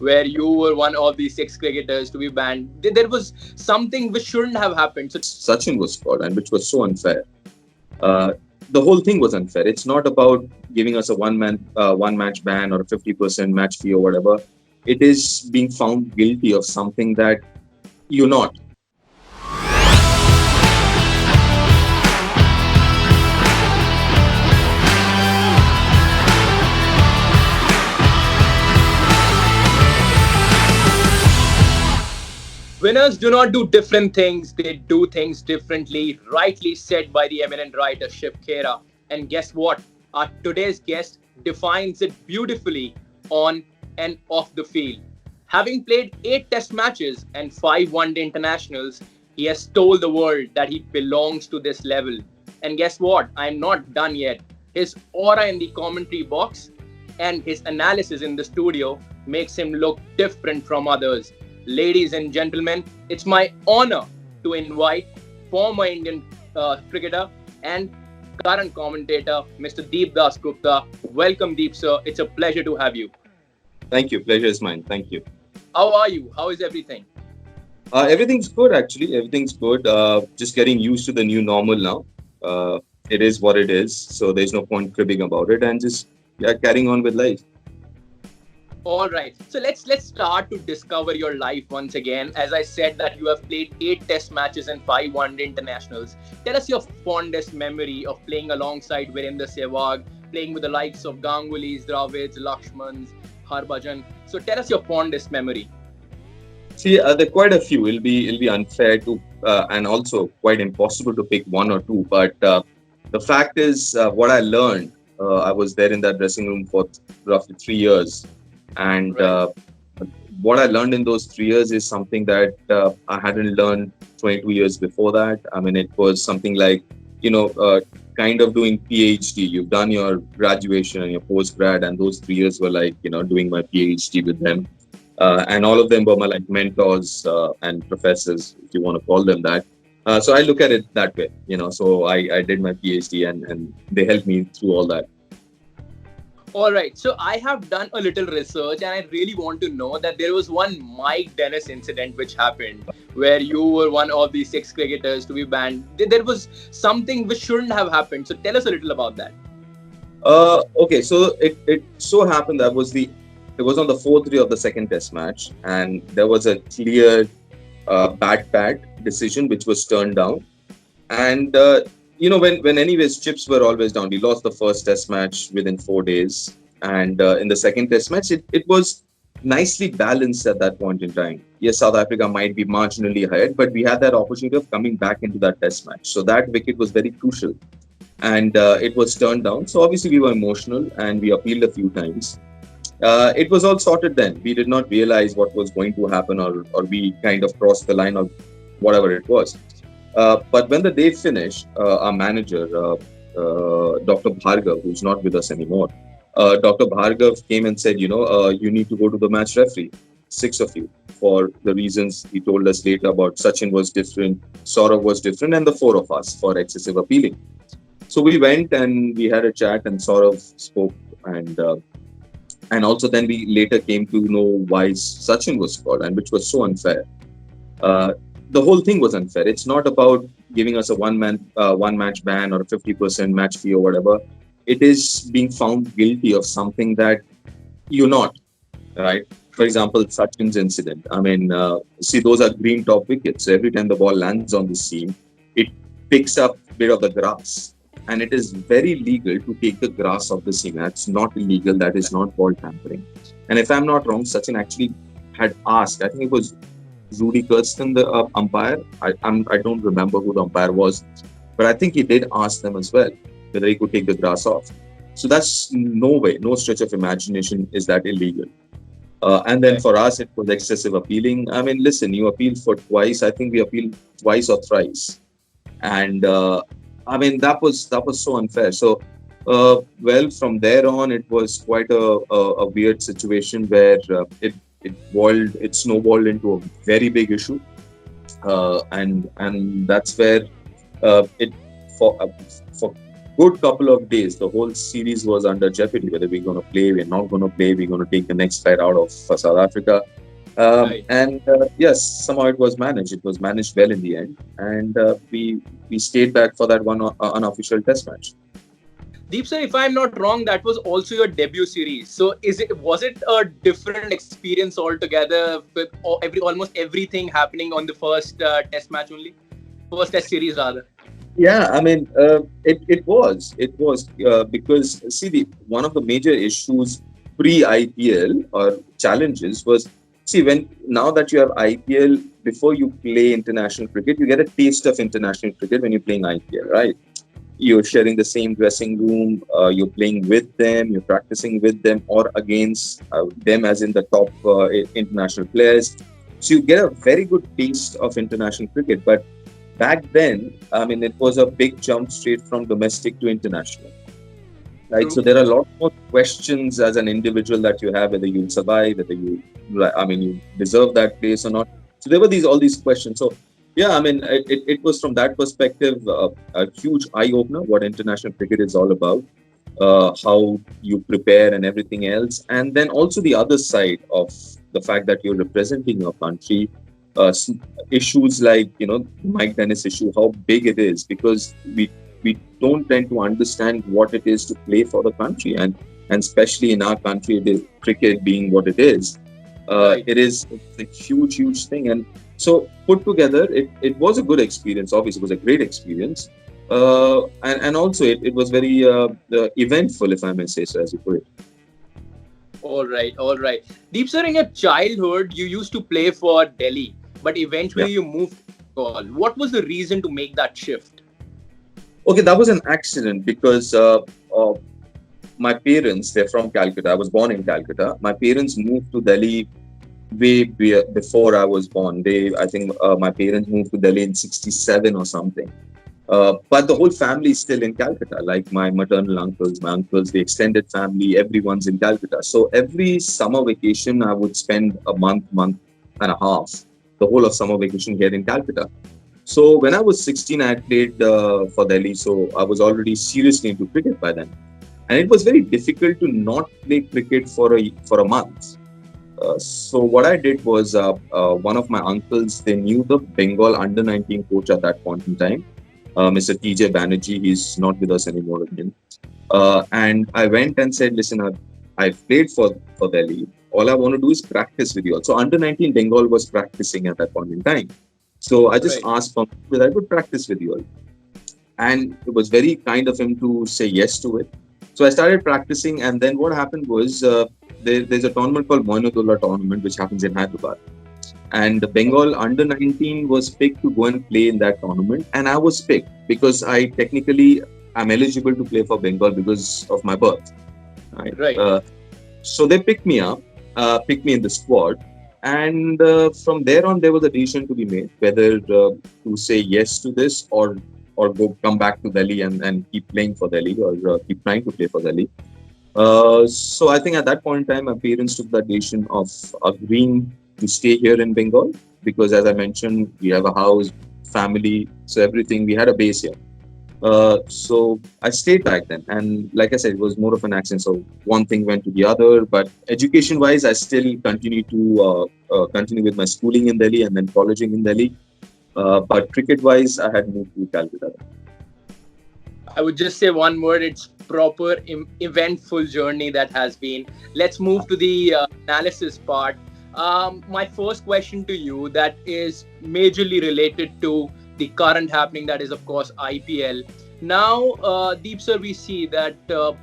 where you were one of the six cricketers to be banned. There was something which shouldn't have happened. So Sachin was called, and which was so unfair. Uh, the whole thing was unfair. It's not about giving us a one match ban or a 50% match fee or whatever. It is being found guilty of something that you're not. winners do not do different things, they do things differently, rightly said by the eminent writer Shiv Khera. And guess what? Our today's guest defines it beautifully on and off the field. Having played 8 test matches and 5 one-day internationals, he has told the world that he belongs to this level. And guess what? I'm not done yet. His aura in the commentary box and his analysis in the studio makes him look different from others. Ladies and gentlemen, it's my honor to invite former Indian cricketer and current commentator, Mr. Deep Dasgupta. Welcome, Deep, sir. It's a pleasure to have you. Thank you. Pleasure is mine. Thank you. How are you? How is everything? Everything's good, actually. Everything's good. Just getting used to the new normal now. It is what it is. So there's no point cribbing about it, and just carrying on with life. All right. So let's start to discover your life once again. As I said that you have played 8 test matches and 5 one-day internationals. Tell us your fondest memory of playing alongside Virender Sehwag, playing with the likes of Gangulis, Dravids, Lakshmans, Harbhajan. So tell us your fondest memory. See, there are quite a few. It'll be unfair to and also quite impossible to pick one or two. But the fact is, what I learned, I was there in that dressing room for roughly 3 years, and Right. what I learned in those 3 years is something that I hadn't learned 22 years before that. I mean, it was something like, you know, kind of doing PhD. You've done your graduation and your post grad, and those 3 years were like, doing my PhD with them. And all of them were my like mentors and professors, if you want to call them that. So I look at it that way. So I did my PhD, and they helped me through all that. All right. So I have done a little research and I really want to know that there was one Mike Dennis incident which happened where you were one of the 6 cricketers to be banned. There was something which shouldn't have happened. So tell us a little about that. Okay, so it so happened that it was on the fourth day of the second test match, and there was a clear bat decision which was turned down. And when anyways chips were always down. We lost the first test match within 4 days, and in the second test match, it was nicely balanced at that point in time. Yes, South Africa might be marginally ahead, but we had that opportunity of coming back into that test match. So that wicket was very crucial, and it was turned down. So obviously we were emotional and we appealed a few times. It was all sorted then. We did not realize what was going to happen, or we kind of crossed the line, or whatever it was. But when the day finished, our manager, Dr. Bhargav, who's not with us anymore, Dr. Bhargav came and said, you need to go to the match referee, 6 of you, for the reasons he told us later about Sachin was different, Saurav was different, and the 4 of us for excessive appealing. So we went and we had a chat, and Saurav spoke, and also then we later came to know why Sachin was called, and which was so unfair. Uh, the whole thing was unfair. It's not about giving us a one match ban or a 50% match fee or whatever. It is being found guilty of something that you're not, right? For example, Sachin's incident. I mean, see, those are green top wickets. So every time the ball lands on the seam, it picks up a bit of the grass. And it is very legal to take the grass off the seam. That's not illegal. That is not ball tampering. And if I'm not wrong, Sachin actually had asked, I think it was Rudy Kirsten, the umpire. I don't remember who the umpire was, but I think he did ask them as well whether he could take the grass off. So that's no way, no stretch of imagination is that illegal. And then Right. for us, it was excessive appealing. I mean, listen, you appealed for twice. I think we appealed twice or thrice, and I mean that was so unfair. So, well, from there on, it was quite a weird situation where it snowballed into a very big issue, and that's where it for good couple of days, the whole series was under jeopardy. Whether we're going to play, we're not going to play, we're going to take the next flight out of South Africa. Right. And yes, somehow it was managed. It was managed well in the end, and we stayed back for that one unofficial test match. Deep sir, if I'm not wrong, that was also your debut series. So was it a different experience altogether with almost everything happening on the first test match only? First test series rather. Yeah, I mean, it was because see, the one of the major issues pre IPL or challenges was, see, when now that you have IPL, before you play international cricket, you get a taste of international cricket when you're playing IPL, right? You're sharing the same dressing room, you're playing with them, you're practicing with them or against them, as in the top international players. So you get a very good taste of international cricket. But back then, I mean, it was a big jump straight from domestic to international, right? So True. there are a lot more questions as an individual that you have, whether you'll survive, whether I mean, you deserve that place or not. So there were all these questions. So yeah, I mean, it was from that perspective a huge eye opener what international cricket is all about, how you prepare and everything else, and then also the other side of the fact that you're representing your country. Issues like Mike Dennis issue, how big it is, because we don't tend to understand what it is to play for the country, and especially in our country, it is cricket being what it is. Right. It's a huge thing, and so put together, it was a good experience. Obviously, it was a great experience, and also it was very eventful, if I may say so, as you put it. All right. All right. Deep sir, in your childhood, you used to play for Delhi, but Yeah. eventually you moved to Bengal. What was the reason to make that shift? Okay, that was an accident because my parents, they're from Calcutta. I was born in Calcutta. My parents moved to Delhi before I was born. I think my parents moved to Delhi in '67 or something. But the whole family is still in Calcutta, like my maternal uncles, my uncles, the extended family, everyone's in Calcutta. So every summer vacation, I would spend a month and a half, the whole of summer vacation here in Calcutta. So when I was 16, I had played for Delhi. So I was already seriously into cricket by then. And it was very difficult to not play cricket for a month. So what I did was one of my uncles, they knew the Bengal under 19 coach at that point in time, Mr. TJ Banerjee. He's not with us anymore again. And I went and said, listen, I've played for Delhi. All I want to do is practice with you all. So under 19 Bengal was practicing at that point in time. So I just Right. asked him whether I could practice with you all. And it was very kind of him to say yes to it. So I started practicing, and then what happened was there's a tournament called Moinudullah tournament, which happens in Hyderabad. And the Bengal under 19 was picked to go and play in that tournament, and I was picked because I technically am eligible to play for Bengal because of my birth. Right. Right. So they picked me up, picked me in the squad, and from there on, there was a decision to be made whether to say yes to this or go come back to Delhi and keep playing for Delhi, or keep trying to play for Delhi. So I think at that point in time, my parents took the decision of agreeing to stay here in Bengal because, as I mentioned, we have a house, family, so everything. We had a base here. So I stayed back then, and like I said, it was more of an accident. So one thing went to the other, but education-wise, I still continue to continue with my schooling in Delhi and then colleging in Delhi. But cricket-wise, I had moved to Calcutta. I would just say one word. It's proper eventful journey that has been. Let's move to the analysis part. My first question to you that is majorly related to the current happening, that is of course IPL. Now, Deep sir, we see that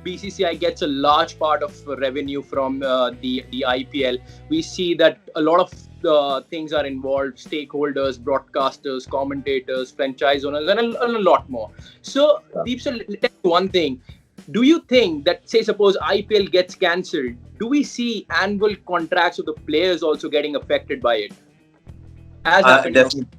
BCCI gets a large part of revenue from the IPL. We see that a lot of things are involved: stakeholders, broadcasters, commentators, franchise owners, and a lot more. So, Yeah. Deep sir, tell me one thing. Do you think that, say, suppose IPL gets cancelled, do we see annual contracts of the players also getting affected by it, as happened in? Definitely.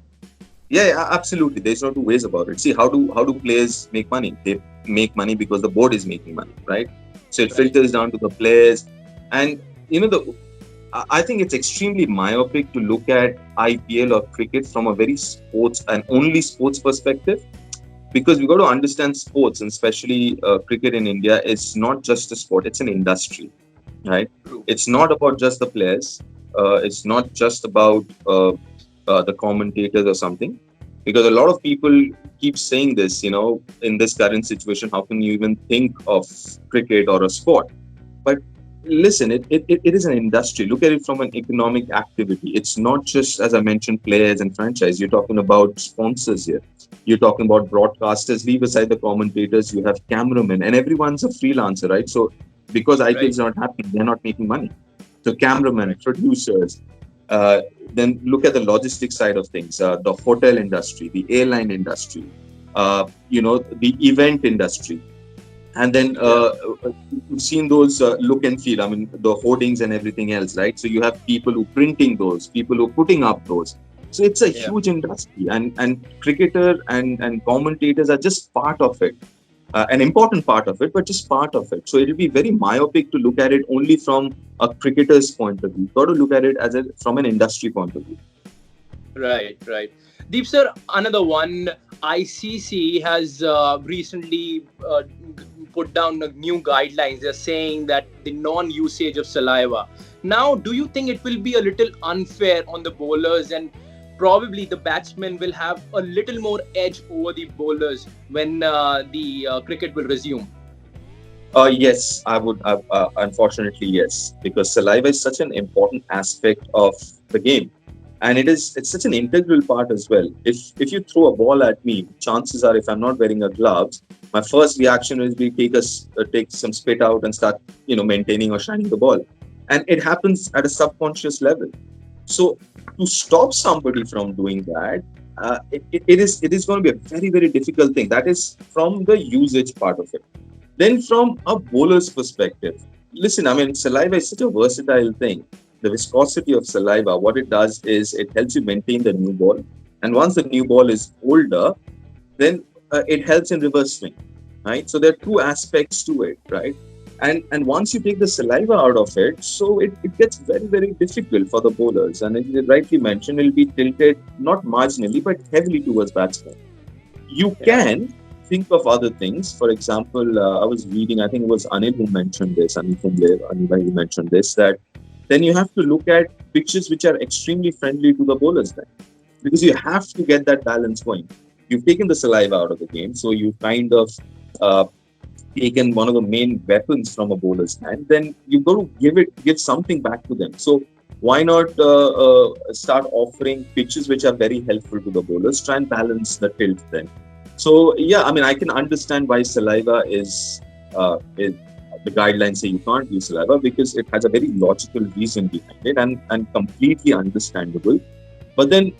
Yeah, absolutely. There's no two ways about it. See, how do players make money? They make money because the board is making money, right? So it Right. filters down to the players, and the I think it's extremely myopic to look at IPL or cricket from a very sports and only sports perspective. because we got to understand sports, and especially cricket in India, is not just a sport; it's an industry, right? True. It's not about just the players. It's not just about the commentators or something. Because a lot of people keep saying this, in this current situation, how can you even think of cricket or a sport? But listen, it is an industry. Look at it from an economic activity. It's not just, as I mentioned, players and franchise. You're talking about sponsors here. You're talking about broadcasters. Leave aside the commentators, you have cameramen, and everyone's a freelancer, right? So because Right. IPL's not happening, they're not making money. So cameramen, Right. producers. Then look at the logistics side of things, the hotel industry, the airline industry, the event industry, and then Yeah. you've seen those look and feel. I mean, the hoardings and everything else, right? So you have people who printing those, people who putting up those. So it's a Yeah. huge industry, and cricketer and commentators are just part of it, an important part of it, but just part of it. So it'll be very myopic to look at it only from a cricketer's point of view. You've got to look at it from an industry point of view. Right, right. Deep sir, another one. ICC has recently put down new guidelines. They're saying that the non-usage of saliva. Now, do you think it will be a little unfair on the bowlers, and probably the batsmen will have a little more edge over the bowlers when the cricket will resume? Yes, I would. Unfortunately, yes, because saliva is such an important aspect of the game, and it's such an integral part as well. If you throw a ball at me, chances are, if I'm not wearing a gloves, my first reaction will be take some spit out and start maintaining or shining the ball, and it happens at a subconscious level. So to stop somebody from doing that, it is going to be a very very difficult thing. That is from the usage part of it. Then, from a bowler's perspective, listen, I mean, saliva is such a versatile thing. The viscosity of saliva, what it does is it helps you maintain the new ball. And once the new ball is older, then it helps in reverse swing, right? So there are two aspects to it, right? And once you take the saliva out of it, so it gets very, very difficult for the bowlers. And as you rightly mentioned, it'll be tilted not marginally, but heavily towards batsmen. You Yeah. can think of other things. For example, I was reading, I think it was Anil who mentioned this, Anil who mentioned this, that then you have to look at pitches which are extremely friendly to the bowlers then. Because you have to get that balance going. You've taken the saliva out of the game, so you kind of uh, taken one of the main weapons from a bowler's hand, then you've got to give something back to them. So why not start offering pitches which are very helpful to the bowlers? Try and balance the tilt then. So yeah, I mean, I can understand why saliva is the guidelines say you can't use saliva because it has a very logical reason behind it and completely understandable. But then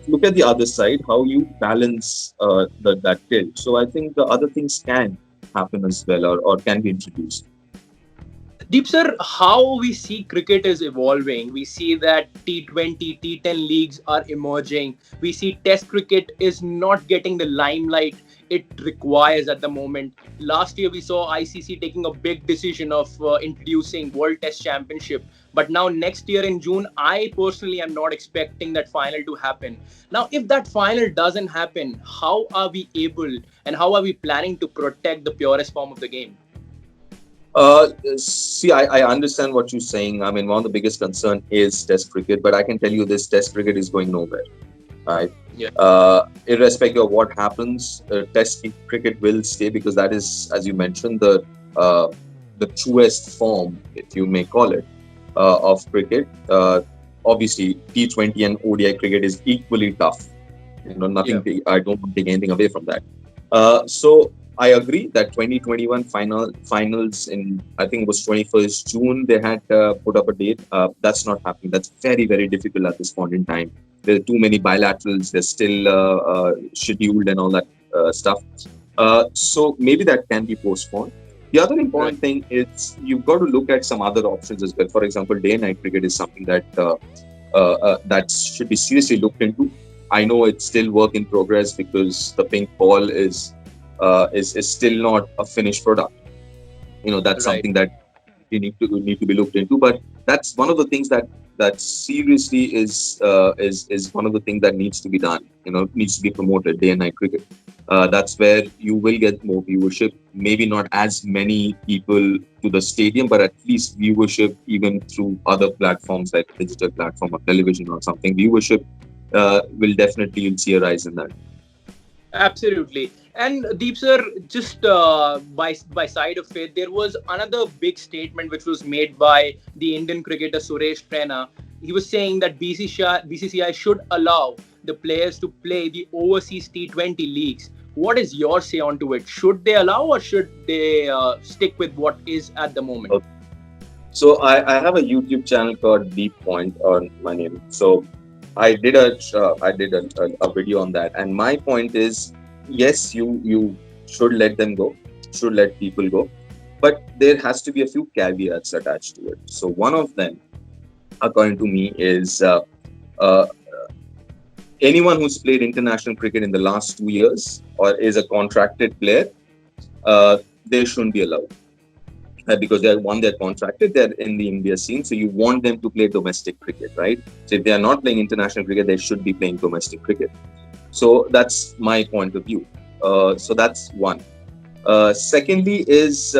look at the other side, how you balance that tilt. So I think the other things can happen as well, or can be introduced. Deep sir, how we see cricket is evolving. We see that T20, T10 leagues are emerging. We see Test cricket is not getting the limelight it requires at the moment. Last year, we saw ICC taking a big decision of introducing World Test Championship. But now, next year in June, I personally am not expecting that final to happen. Now, if that final doesn't happen, how are we able and how are we planning to protect the purest form of the game? See, I understand what you're saying. I mean, one of the biggest concern is Test cricket, but I can tell you this: Test cricket is going nowhere, right? Yeah, Irrespective of what happens, Test cricket will stay because that is, as you mentioned, uh, the truest form, if you may call it, of cricket. Obviously, T20 and ODI cricket is equally tough. yeah, I don't want to take anything away from that. So I agree that 2021 finals in, I think it was 21st June, they had put up a date. That's not happening. That's very very difficult at this point in time. There are too many bilaterals. They're still scheduled and all that stuff. So maybe that can be postponed. The other right, important thing is you've got to look at some other options as well. For example, day and night cricket is something that should be seriously looked into. I know it's still work in progress because the pink ball is still not a finished product. That's right. something that you need to be looked into. But that's one of the things that seriously is one of the things that needs to be done. Needs to be promoted, day and night cricket. That's where you will get more viewership. Maybe not as many people to the stadium, but at least viewership even through other platforms like digital platform or television or something. Viewership will definitely, you'll see a rise in that. Absolutely. And Deep sir, just by side of it, there was another big statement which was made by the Indian cricketer Suresh Raina. He was saying that BCCI should allow the players to play the overseas T20 leagues. What is your say onto it? Should they allow or should they stick with what is at the moment? Okay. So I have a YouTube channel called Deep Point on my name. So I did a video on that, and my point is, yes, you should let them go, should let people go, but there has to be a few caveats attached to it. So one of them, according to me, is uh, anyone who's played international cricket in the last 2 years or is a contracted player, they shouldn't be allowed because they're one, they're contracted, they're in the India scene, so you want them to play domestic cricket, right? So if they are not playing international cricket, they should be playing domestic cricket. So that's my point of view. So that's one. Secondly, is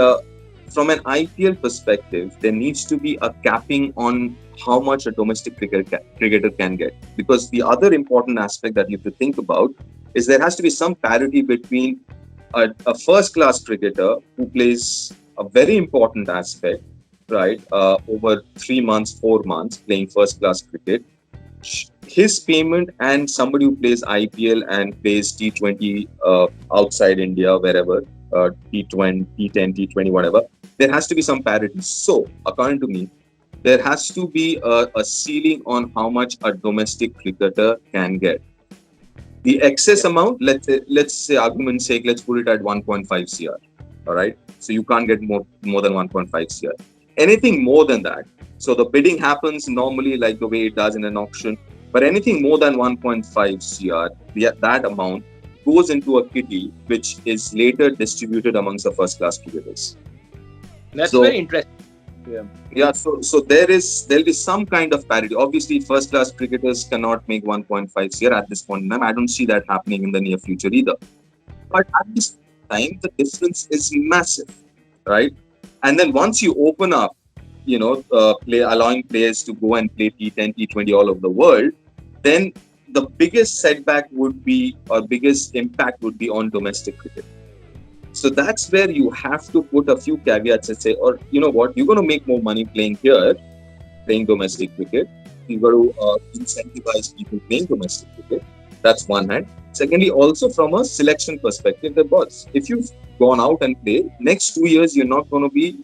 from an IPL perspective, there needs to be a capping on how much a domestic cricketer can get. Because the other important aspect that you have to think about is there has to be some parity between a first class cricketer who plays a very important aspect, right, over 3 months, 4 months playing first class cricket, his payment, and somebody who plays IPL and plays T20 outside India, wherever, T20, T10, T20, whatever, there has to be some parity. So, according to me, there has to be a ceiling on how much a domestic cricketer can get. The excess Yeah. amount, let's say argument's sake, let's put it at 1.5 CR. All right. So you can't get more than 1.5 CR. Anything more than that. So the bidding happens normally like the way it does in an auction. But anything more than 1.5 CR, that amount goes into a kitty which is later distributed amongst the first class cricketers. That's So very interesting. Yeah. yeah, so there'll be some kind of parity. Obviously, first class cricketers cannot make 1.5 CR at this point in time. I don't see that happening in the near future either. But at this time, the difference is massive, right? And then once you open up, allowing players to go and play T10, T20 all over the world, then the biggest setback would be, or biggest impact would be on domestic cricket. So that's where you have to put a few caveats and say, or you know what, you're going to make more money playing here, playing domestic cricket. You've got to incentivize people playing domestic cricket. That's one hand. Secondly, also from a selection perspective, the boss, if you've gone out and played, next 2 years you're not going to be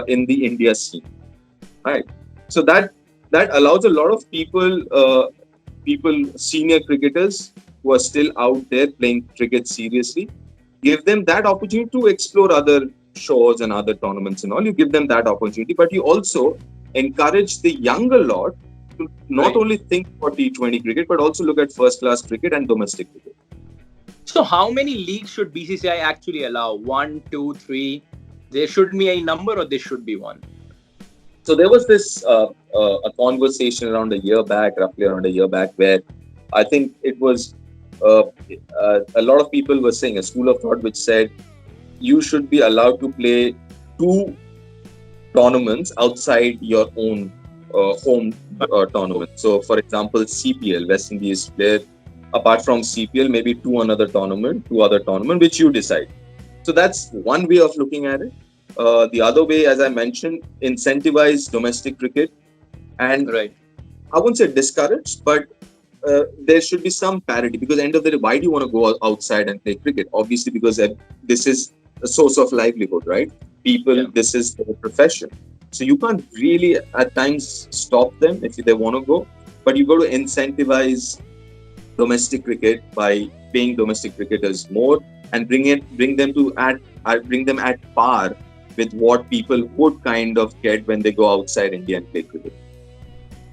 in the India scene, right? So that allows a lot of people, senior cricketers who are still out there playing cricket seriously, give them that opportunity to explore other shows and other tournaments and all. You give them that opportunity, but you also encourage the younger lot to not Right. only think for T20 cricket, but also look at first class cricket and domestic cricket. So, how many leagues should BCCI actually allow? One, two, three? There should be a number, or there should be one. So there was this a conversation around a year back, roughly around a year back, where I think it was uh, a lot of people were saying, a school of thought which said you should be allowed to play two tournaments outside your own home tournament. So, for example, CPL, West Indies player, apart from CPL, maybe two other tournament, which you decide. So that's one way of looking at it. The other way, as I mentioned, incentivize domestic cricket, and Right. I wouldn't say discourage, but there should be some parity, because end of the day, why do you want to go outside and play cricket? Obviously, because this is a source of livelihood, right? People, Yeah. this is their profession. So you can't really at times stop them if they want to go, but you got to incentivize domestic cricket by paying domestic cricketers more and bring them at par with what people would kind of get when they go outside India and play cricket.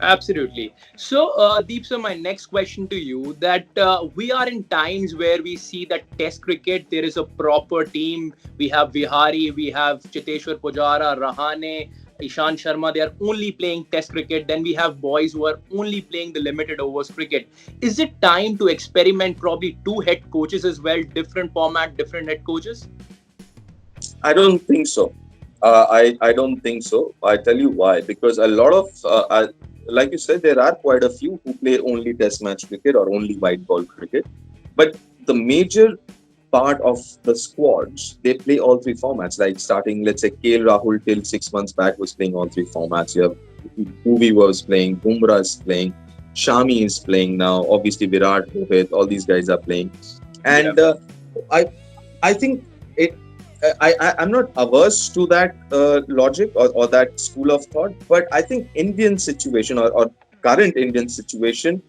Absolutely. So, Deep, sir, my next question to you that we are in times where we see that Test cricket, there is a proper team. We have Vihari, we have Chiteshwar Pujara, Rahane. Ishan Sharma, they are only playing test cricket. Then we have boys who are only playing the limited overs cricket. Is it time to experiment probably two head coaches as well, different format, different head coaches? I don't think so. I don't think so. I tell you why. Because a lot of, like you said, there are quite a few who play only Test match cricket or only white ball cricket. But the major part of the squads, they play all three formats. Like starting, let's say, KL Rahul till 6 months back was playing all three formats. You have Bhuvi was playing, Bumrah is playing, Shami is playing now. Obviously, Virat, Rohit, all these guys are playing. Yeah. And I I think it. I'm not averse to that logic or that school of thought, but I think Indian situation or current Indian situation,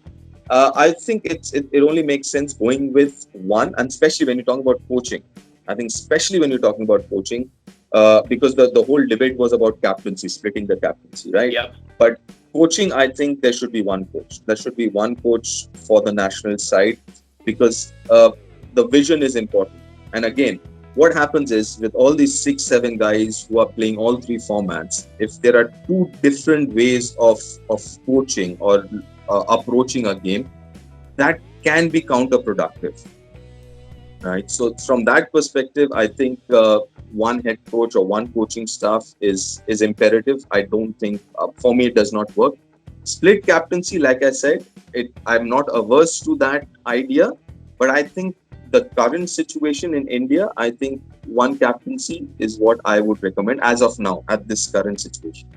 I think it only makes sense going with one, and especially when you talk about coaching. I think especially when you're talking about coaching, because the whole debate was about captaincy, splitting the captaincy, right? Yeah. But coaching, I think there should be one coach. There should be one coach for the national side because the vision is important. And again, what happens is with all these 6 7 guys who are playing all three formats, if there are two different ways of coaching or approaching a game, that can be counterproductive, right? So from that perspective, I think one head coach or one coaching staff is imperative. I don't think for me it does not work. Split captaincy, like I said, I'm not averse to that idea, but I think the current situation in India, I think one captaincy is what I would recommend as of now at this current situation.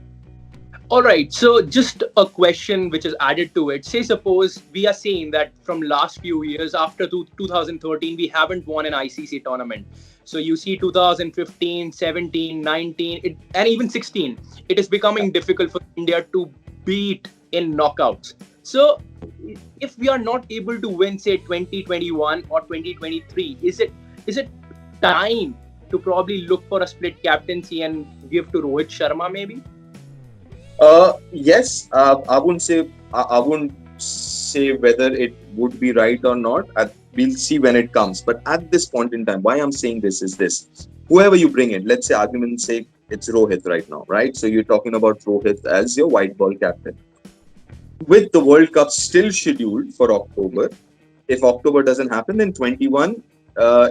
All right. So just a question which is added to it. Say suppose we are seeing that from last few years after 2013 we haven't won an ICC tournament. So you see 2015, 17, 19, and even 16. It is becoming difficult for India to beat in knockouts. So if we are not able to win say 2021 or 2023, is it time to probably look for a split captaincy and give to Rohit Sharma maybe? Yes, I wouldn't say whether it would be right or not. We'll see when it comes. But at this point in time, why I'm saying this is this: whoever you bring in, let's say argument's sake, it's Rohit right now, right? So you're talking about Rohit as your white ball captain. With the World Cup still scheduled for October, if October doesn't happen, then 21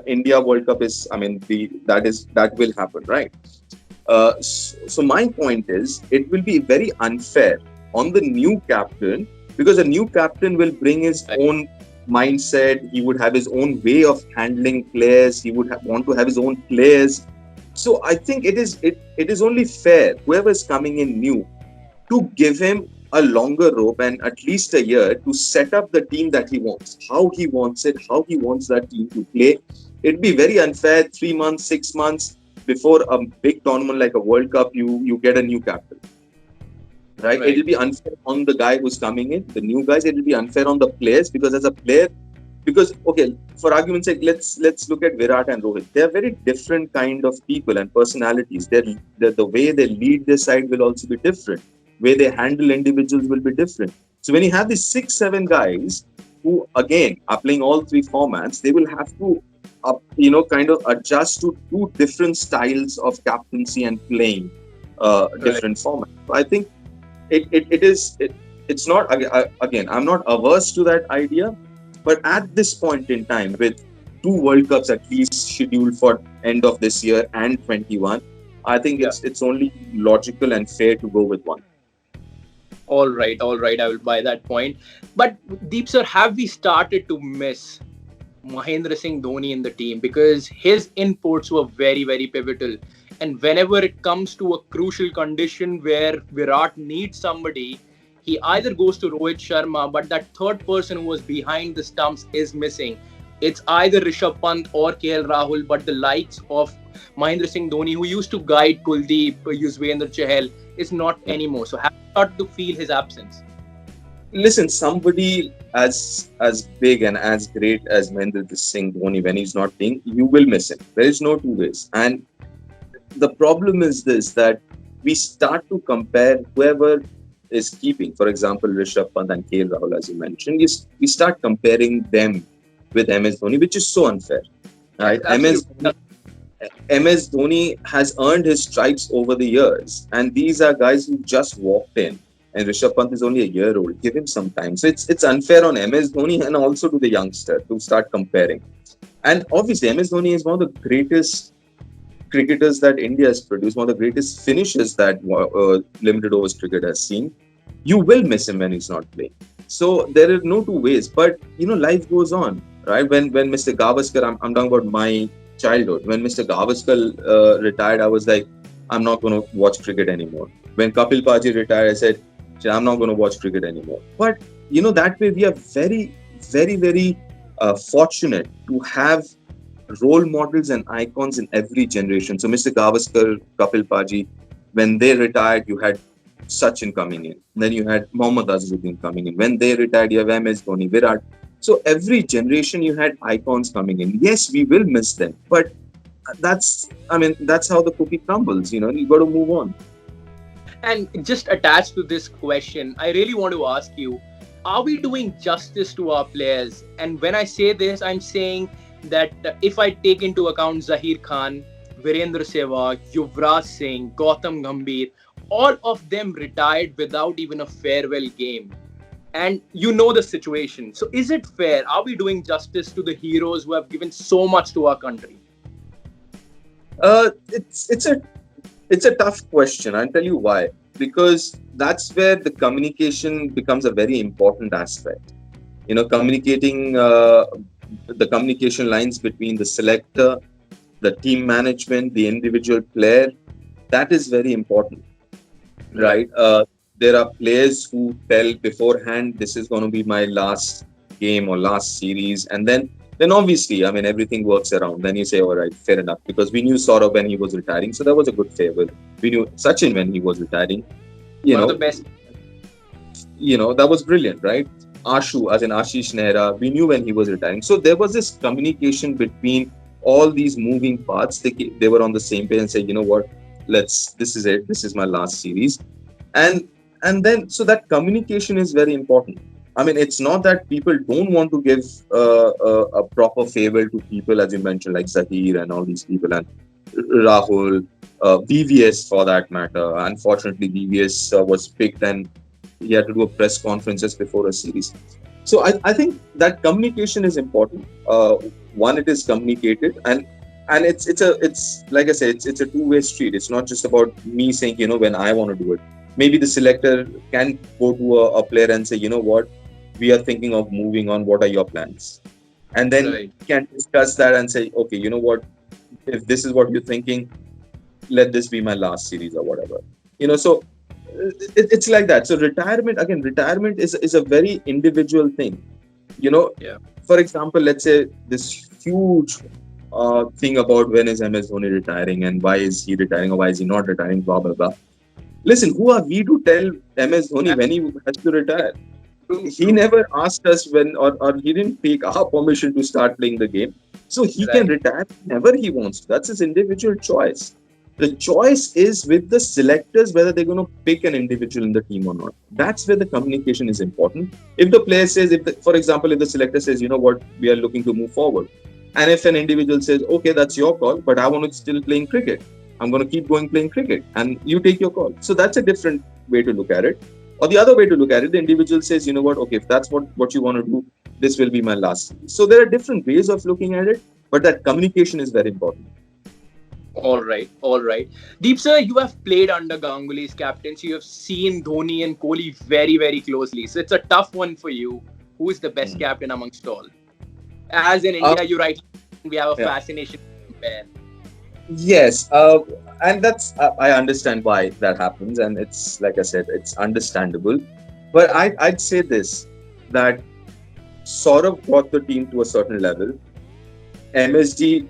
India World Cup is. I mean, that will happen, right? So my point is, it will be very unfair on the new captain because a new captain will bring his own mindset. He would have his own way of handling players. He would want to have his own players. So I think it is only fair whoever is coming in new to give him a longer rope and at least a year to set up the team that he wants, how he wants it, how he wants that team to play. It'd be very unfair 3 months, 6 months before a big tournament like a World Cup, you get a new captain, right? Right. It'll be unfair on the guy who's coming in, the new guys. It'll be unfair on the players because as a player, because okay, for argument's sake, let's look at Virat and Rohit. They're very different kind of people and personalities. The way they lead their side will also be different. Way they handle individuals will be different. So when you have these 6 7 guys who again are playing all three formats, they will have to kind of adjust to two different styles of captaincy and playing Right. different formats. So I think it's not again. I'm not averse to that idea, but at this point in time, with two World Cups at least scheduled for end of this year and 21, I think Yeah. it's only logical and fair to go with one. All right, all right. I will buy that point. But Deep sir, have we started to miss Mahendra Singh Dhoni in the team because his inputs were very, very pivotal. And whenever it comes to a crucial condition where Virat needs somebody, he either goes to Rohit Sharma, but that third person who was behind the stumps is missing. It's either Rishabh Pant or KL Rahul, but the likes of Mahendra Singh Dhoni, who used to guide Kuldeep, Yuzvendra Chahal, is not anymore. So have you started to feel his absence? Listen, somebody as big and as great as Mahendra Singh Dhoni, when he's not playing, you will miss him. There is no two ways. And the problem is this, that we start to compare whoever is keeping, for example, Rishabh Pant and KL Rahul, as you mentioned, we start comparing them with MS Dhoni, which is so unfair. Right? MS Absolutely. MS Dhoni has earned his stripes over the years, and these are guys who just walked in. And Rishabh Pant is only a year old. Give him some time. So it's unfair on MS Dhoni and also to the youngster to start comparing. And obviously, MS Dhoni is one of the greatest cricketers that India has produced, one of the greatest finishers that limited overs cricket has seen. You will miss him when he's not playing. So there are no two ways. But life goes on, right? When Mr. Gavaskar, I'm talking about my childhood. When Mr. Gavaskar retired, I was like, I'm not going to watch cricket anymore. When Kapil Paji retired, I said, I'm not going to watch cricket anymore. But that way we are very, very, very fortunate to have role models and icons in every generation. So Mr. Gavaskar, Kapil Paji, when they retired, you had Sachin coming in. Then you had Mohammad Azharuddin coming in. When they retired, you have MS Dhoni, Virat. So every generation you had icons coming in. Yes, we will miss them, but that's how the cookie crumbles. You got to move on. And just attached to this question, I really want to ask you, are we doing justice to our players? And when I say this, I'm saying that if I take into account Zahir Khan, Virendra Sehwag, Yuvraj Singh, Gautam Gambhir, all of them retired without even a farewell game. And you know the situation. So is it fair? Are we doing justice to the heroes who have given so much to our country? It's a tough question. I'll tell you why. Because that's where the communication becomes a very important aspect. Communicating the communication lines between the selector, the team management, the individual player, that is very important, Right. right? There are players who tell beforehand, this is going to be my last game or last series, and then obviously, I mean, everything works around. Then you say, all right, fair enough, because we knew Saurabh when he was retiring, so that was a good farewell. We knew Sachin when he was retiring. You One of the know, best. that was brilliant, right? Ashu, as in Ashish Nehra, we knew when he was retiring. So there was this communication between all these moving parts. They were on the same page and said, you know what, this is it. This is my last series. And then, so that communication is very important. I mean, it's not that people don't want to give a proper farewell to people, as you mentioned, like Zahir and all these people, and Rahul, VVS for that matter. Unfortunately, VVS was picked and he had to do a press conference just before a series. So I think that communication is important. One, it is communicated, and it's like I said, it's a two-way street. It's not just about me saying, when I want to do it. Maybe the selector can go to a player and say, you know what, we are thinking of moving on. What are your plans? And then Right. can discuss that and say, okay, you know what, if this is what you're thinking, let this be my last series or whatever. So it's like that. So retirement is a very individual thing. You know, Yeah. for example, let's say this huge thing about when is MS Dhoni retiring and why is he retiring or why is he not retiring, blah blah blah. Listen, who are we to tell MS Dhoni when he has to retire? True, He true. never asked us when, or he didn't take our permission to start playing the game. So he can Right. retire whenever he wants to. That's his individual choice. The choice is with the selectors whether they're going to pick an individual in the team or not. That's where the communication is important. If the player says, for example, if the selector says, you know what, we are looking to move forward, and if an individual says, okay, that's your call, but I want to still playing cricket, I'm going to keep going playing cricket, and you take your call. So that's a different way to look at it. Or the other way to look at it, the individual says, you know what, okay, if that's what you want to do, this will be my last series. So there are different ways of looking at it, but that communication is very important. All right, all right. Deep sir, you have played under Ganguly's captaincy. You have seen Dhoni and Kohli very, very closely. So it's a tough one for you. Who is the best Mm. captain amongst all? As in Uh, India, you rightly we have a yeah. fascination to compare. Yes, and that's I understand why that happens, and it's like I said, it's understandable. But I'd say this, that Saurabh brought the team to a certain level. MSD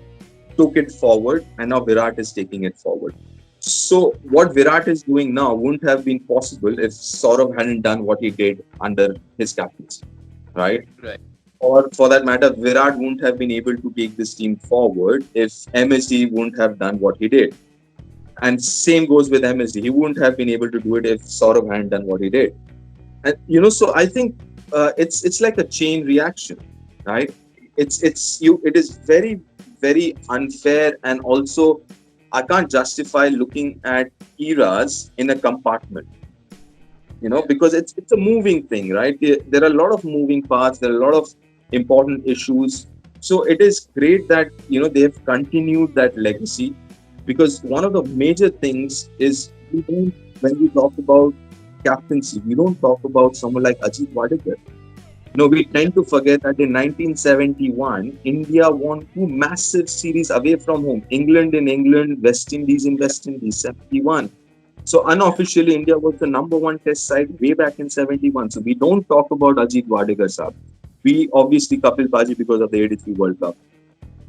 took it forward, and now Virat is taking it forward. So what Virat is doing now wouldn't have been possible if Saurabh hadn't done what he did under his captaincy, right? Right. Or for that matter, Virat wouldn't have been able to take this team forward if MSD wouldn't have done what he did. And same goes with MSD. He wouldn't have been able to do it if Saurabh hadn't done what he did. And so I think it's like a chain reaction, right? It is very very unfair, and also I can't justify looking at eras in a compartment, Yeah. because it's a moving thing, right? There are a lot of moving parts, there are a lot of important issues. So it is great that they have continued that legacy, because one of the major things is, when we talk about captaincy, we don't talk about someone like Ajit Wadekar. We Yeah. tend to forget that in 1971, India won two massive series away from home. England in England, West Indies in Yeah. West Indies, 71. So unofficially, India was the number one test side way back in 71. So we don't talk about Ajit Wadekar sir. We obviously Kapil Paji because of the 83 World Cup.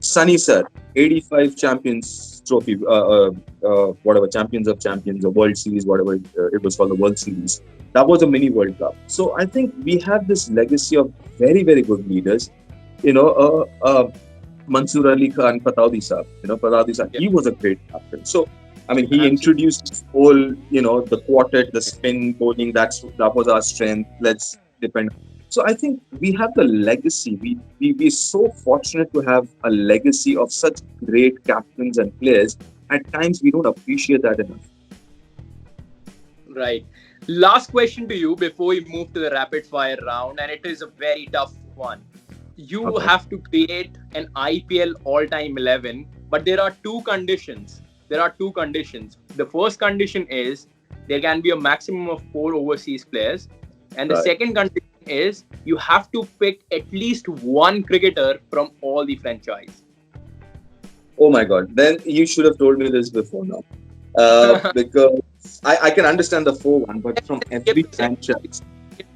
Sunny sir, 85 champions trophy, whatever, champions of champions, or World Series, whatever it was called, the World Series. That was a mini World Cup. So I think we have this legacy of very, very good leaders. You know, Mansoor Ali Khan, Pataudi Saab, Pataudi Saab, Yeah. he was a great captain. So, I mean, he Absolutely. introduced this whole, the quartet, the spin bowling. That was our strength. Let's depend. So I think we have the legacy. We're so fortunate to have a legacy of such great captains and players. At times, we don't appreciate that enough. Right. Last question to you before we move to the rapid fire round, and it is a very tough one. You Okay. have to create an IPL all time 11, but there are two conditions. There are two conditions. The first condition is there can be a maximum of four overseas players, and the Right. second condition is you have to pick at least one cricketer from all the franchise. Oh my God. Then you should have told me this before now. Because I can understand the 4-1, but from Skip every the second franchise.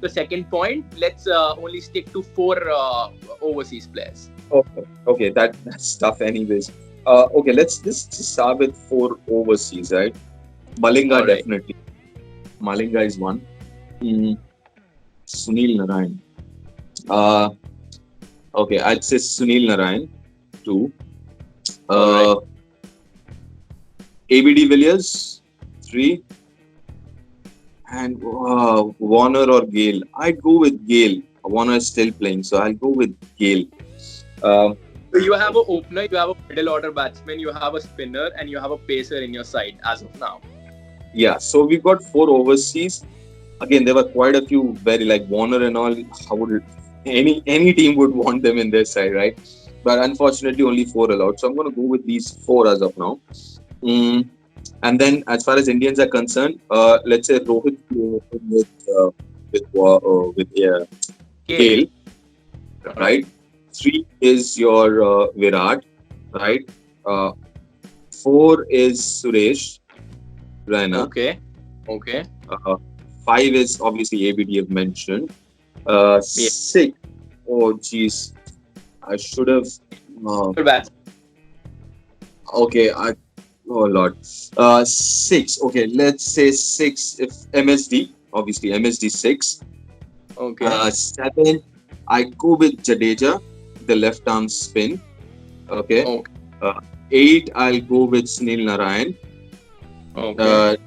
the second point. Let's only stick to four overseas players. Okay, okay, that's tough, anyways. Okay, let's just start with four overseas, right? Malinga, All right. definitely. Malinga is one. Mm, Sunil Narayan. Uh, okay, I'd say Sunil Narayan, two. All right. Uh, ABD Villiers, three. And Warner or Gale. I'd go with Gale. Warner is still playing, so I'll go with Gale. Um, So you have an opener, you have a middle order batsman, you have a spinner, and you have a pacer in your side as of now. yeah, so we've got four overseas. Again, there were quite a few very like Warner and all. How would any team would want them in their side, right? But unfortunately, only four allowed. So I'm going to go with these four as of now. Mm. And then, as far as Indians are concerned, let's say Rohit with Gale. Gale, All right? right. Three is your Virat, right? Uh, Four is Suresh Raina. Okay. Okay. Uh, Five is obviously ABD have mentioned. Yeah. Six. Oh, geez. I should have. Uh, Good bats. okay. Oh, Lord. Six. Okay. Let's say six. If MSD, obviously MSD six. Okay. Seven. I go with Jadeja, the left arm spin. Okay. Okay. Uh, Eight. I'll go with Sunil Narayan. Okay.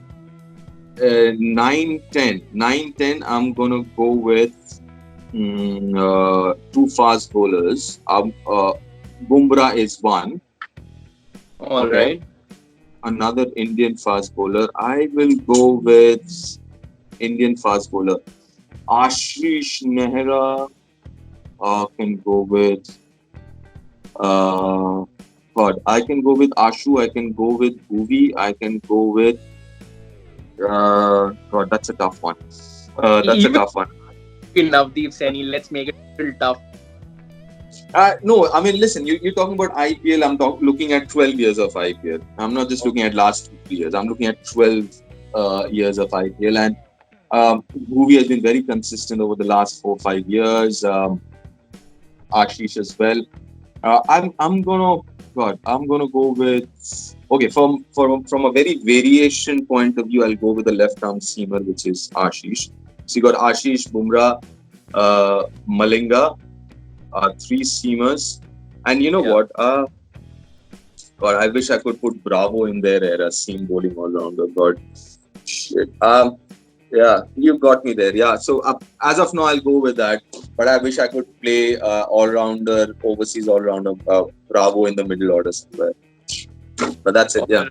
Uh, 9, 10. 9, 10. I'm gonna go with two fast bowlers. Bumrah is one. All Okay. right. Another Indian fast bowler. I will go with Indian fast bowler. Ashish Nehra. Can go with. Uh, God, I can go with Ashu. I can go with Bhuvi. I can go with. God, that's a tough one. That's a Even tough one. Navdeep Saini, let's make it a little tough. No, I mean, listen, you're talking about IPL. Looking at 12 years of IPL. I'm not just looking at last 2 3 years. I'm looking at 12 years of IPL. And Bhuvi has been very consistent over the last 4 5 years. Ashish as well. I'm gonna go with. Okay, from a very variation point of view, I'll go with the left arm seamer, which is Ashish. So you got Ashish, Bumrah, Malinga, three seamers. And you know Yeah. what? God, I wish I could put Bravo in there as seam bowling all rounder. God, shit. Yeah, you got me there. Yeah, so as of now, I'll go with that. But I wish I could play all rounder, overseas all rounder, Bravo in the middle order somewhere. But that's it. Yeah. Or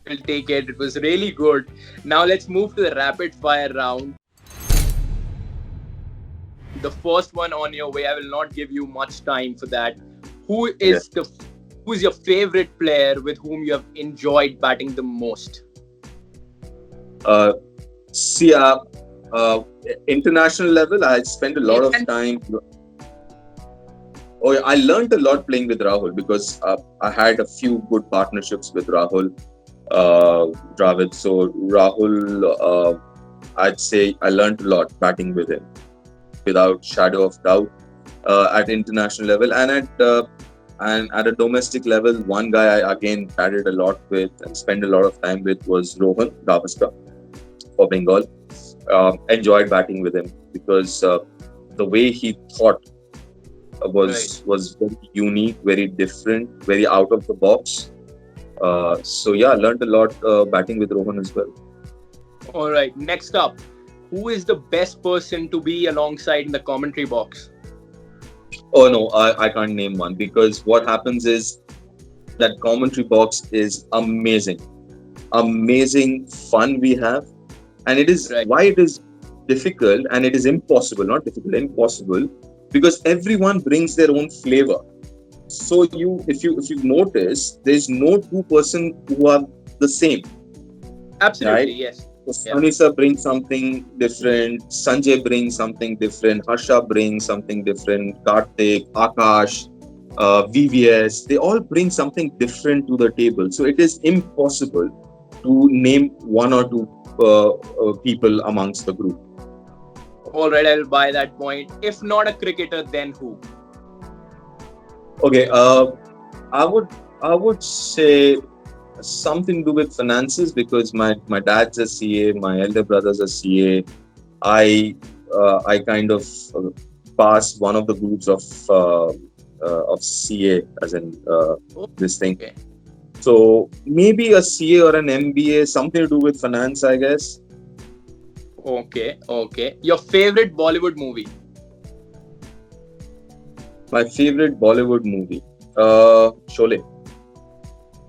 we'll take it. It was really good. Now let's move to the rapid fire round. The first one on your way. I will not give you much time for that. Who Yeah. is the who is your favorite player with whom you have enjoyed batting the most? Uh, see, uh, international level, I spent a lot It of can time. Oh, yeah, I learned a lot playing with Rahul because I had a few good partnerships with Rahul Dravid. So Rahul, I'd say I learned a lot batting with him without shadow of doubt at international level and at a domestic level. One guy I again batted a lot with and spent a lot of time with was Rohan Gavaskar for Bengal. Enjoyed batting with him because the way he thought right. was very unique, very different, very out of the box. So yeah, learned a lot batting with Rohan as well. All right. Next up, who is the best person to be alongside in the commentary box? Oh no, I can't name one because what happens is that commentary box is amazing, amazing fun we have, and it is Right. why it is difficult and it is impossible, not difficult, impossible, because everyone brings their own flavor. So if you notice, there's no two person who are the same, right? Absolutely. Yes. So Yeah. Sunny sir brings something different, Sanjay brings something different, Harsha brings something different, Karthik, Akash, VVS, they all bring something different to the table. So it is impossible to name one or two people amongst the group. All right. I'll buy that point. If not a cricketer, then who? Okay, I would I would say something to do with finances because my dad's a CA, my elder brother's a CA. I kind of pass one of the groups of CA as in this thing. Okay. So maybe a CA or an MBA, something to do with finance, I guess. Okay. Okay. Your favorite Bollywood movie? My favorite Bollywood movie, Sholay.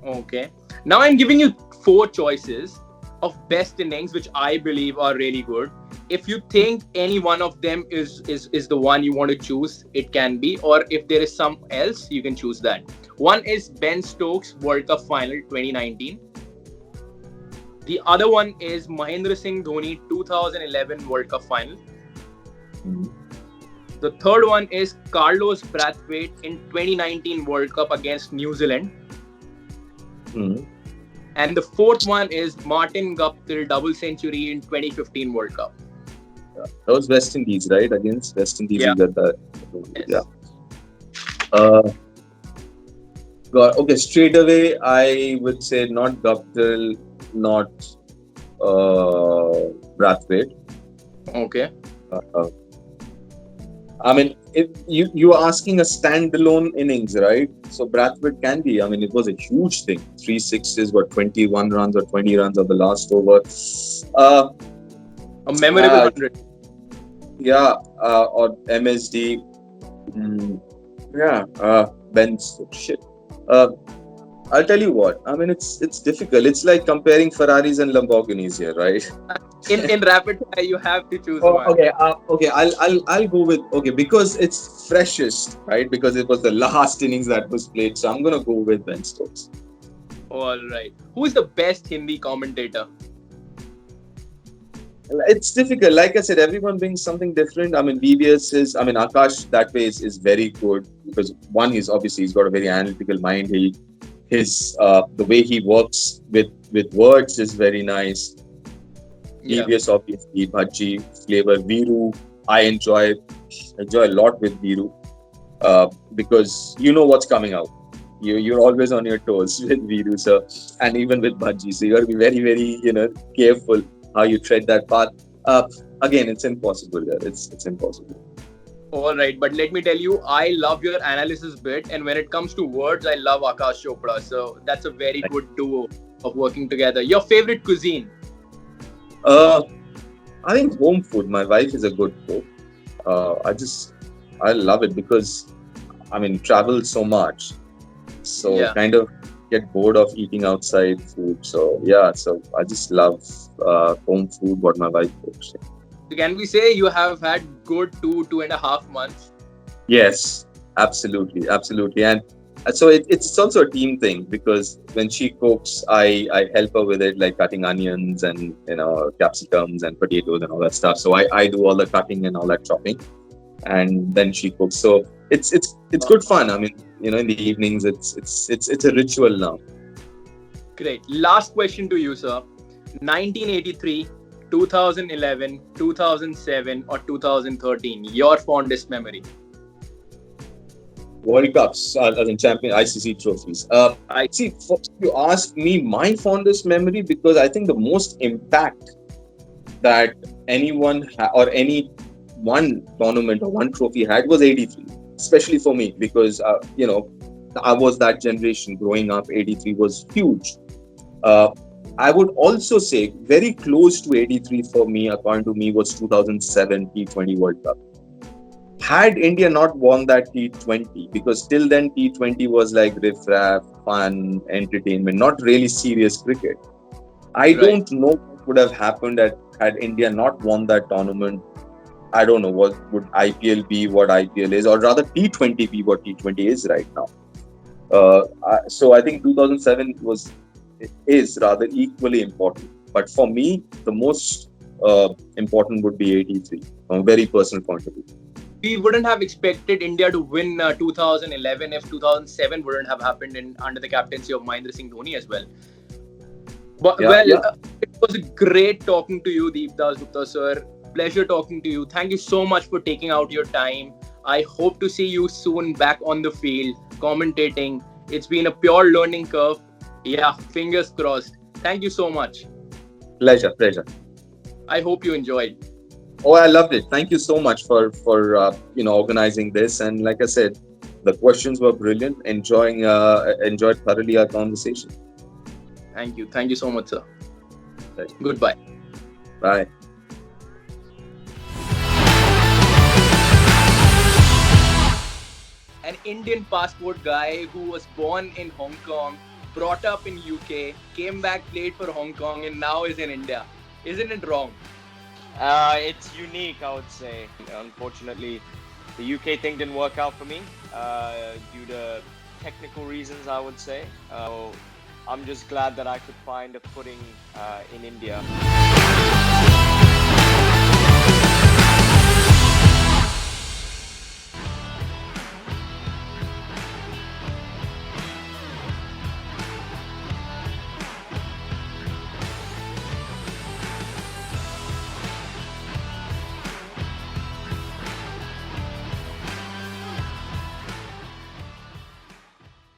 Okay. Now I'm giving you four choices of best innings, which I believe are really good. If you think any one of them is the one you want to choose, it can be. Or if there is some else, you can choose that. One is Ben Stokes World Cup Final 2019. The other one is Mahendra Singh Dhoni 2011 World Cup Final. Mhm. The third one is Carlos Brathwaite in 2019 World Cup against New Zealand. Mhm. And the fourth one is Martin Guptill double century in 2015 World Cup. That was West Indies, right? Against West Indies, Yeah. you got that. Yeah. Yes. Uh, okay, straight away, I would say not Guptill, not Brathwaite. Okay. Uh, I mean, if you are asking a standalone innings, right? So Brathwaite can be. I mean, it was a huge thing. 3 sixes, what 21 runs or 20 runs on the last over. Uh, A memorable uh 100. yeah, or MSD. Mm, yeah, Ben's shit. Uh, I'll tell you what. I mean, it's difficult. It's like comparing Ferraris and Lamborghinis here, right? In rapid fire, you have to choose Oh, one. okay. Okay. I'll go with okay because it's freshest, right? Because it was the last innings that was played, so I'm gonna go with Ben Stokes. All right. Who is the best Hindi commentator? It's difficult. Like I said, everyone brings something different. I mean, BBS is. I mean, Akash that way is very good because one is obviously he's got a very analytical mind. His the way he works with words is very nice. Yeah. BBS obviously, Bhaji, Flavor, Viru. I enjoy a lot with Viru because you know what's coming out. You're always on your toes with Viru, so and even with Bhaji, so you got to be very careful how you tread that path. Uh, Again, it's impossible. There, it's impossible. All right. But let me tell you, I love your analysis bit, and when it comes to words, I love Akash Chopra. So that's a very good duo of working together. Your favorite cuisine? Uh, I think home food. My wife is a good cook. I love it because I mean travel so much, so Yeah. kind of get bored of eating outside food. So yeah, so I just love home food. What my wife cooks. So can we say you have had good 2.5 months? Yes, absolutely, absolutely, and so it's also a team thing because when she cooks, I help her with it, like cutting onions and capsicums and potatoes and all that stuff. So I do all the cutting and all that chopping, and then she cooks. So it's good fun. I mean, in the evenings, it's a ritual now. Great. Last question to you, sir. 1983, 2011, 2007, or 2013? Your fondest memory? World Cups, as in champion ICC trophies. I See, first you ask me my fondest memory because I think the most impact that or any one tournament or one trophy had was 83, especially for me because I was that generation growing up. 83 was huge. uh, I would also say very close to 83 for me, according to me, was 2007 T20 World Cup. Had India not won that T20, because till then T20 was like riff-raff, fun, entertainment, not really serious cricket. I right. don't know what would have happened had India not won that tournament. I don't know what would IPL be, what IPL is, or rather T20 be what T20 is right now. So I think 2007 is rather equally important. But for me, the most important would be 83 from a very personal point of view. We wouldn't have expected India to win 2011 if 2007 wouldn't have happened under the captaincy of Mahendra Singh Dhoni as well. But Yeah, well, yeah. it was great talking to you, Deep Dasgupta sir. Pleasure talking to you. Thank you so much for taking out your time. I hope to see you soon back on the field commentating. It's been a pure learning curve. Yeah, fingers crossed. Thank you so much. Pleasure, pleasure. I hope you enjoyed. Oh, I loved it. Thank you so much for organizing this. And like I said, the questions were brilliant. Enjoyed thoroughly our conversation. Thank you. Thank you so much, sir. Pleasure. Goodbye. Bye. An Indian passport guy who was born in Hong Kong, brought up in UK, came back, played for Hong Kong, and now is in India. Isn't it wrong? It's unique, I would say. Unfortunately, the UK thing didn't work out for me due to technical reasons, I would say. I'm just glad that I could find a footing in India.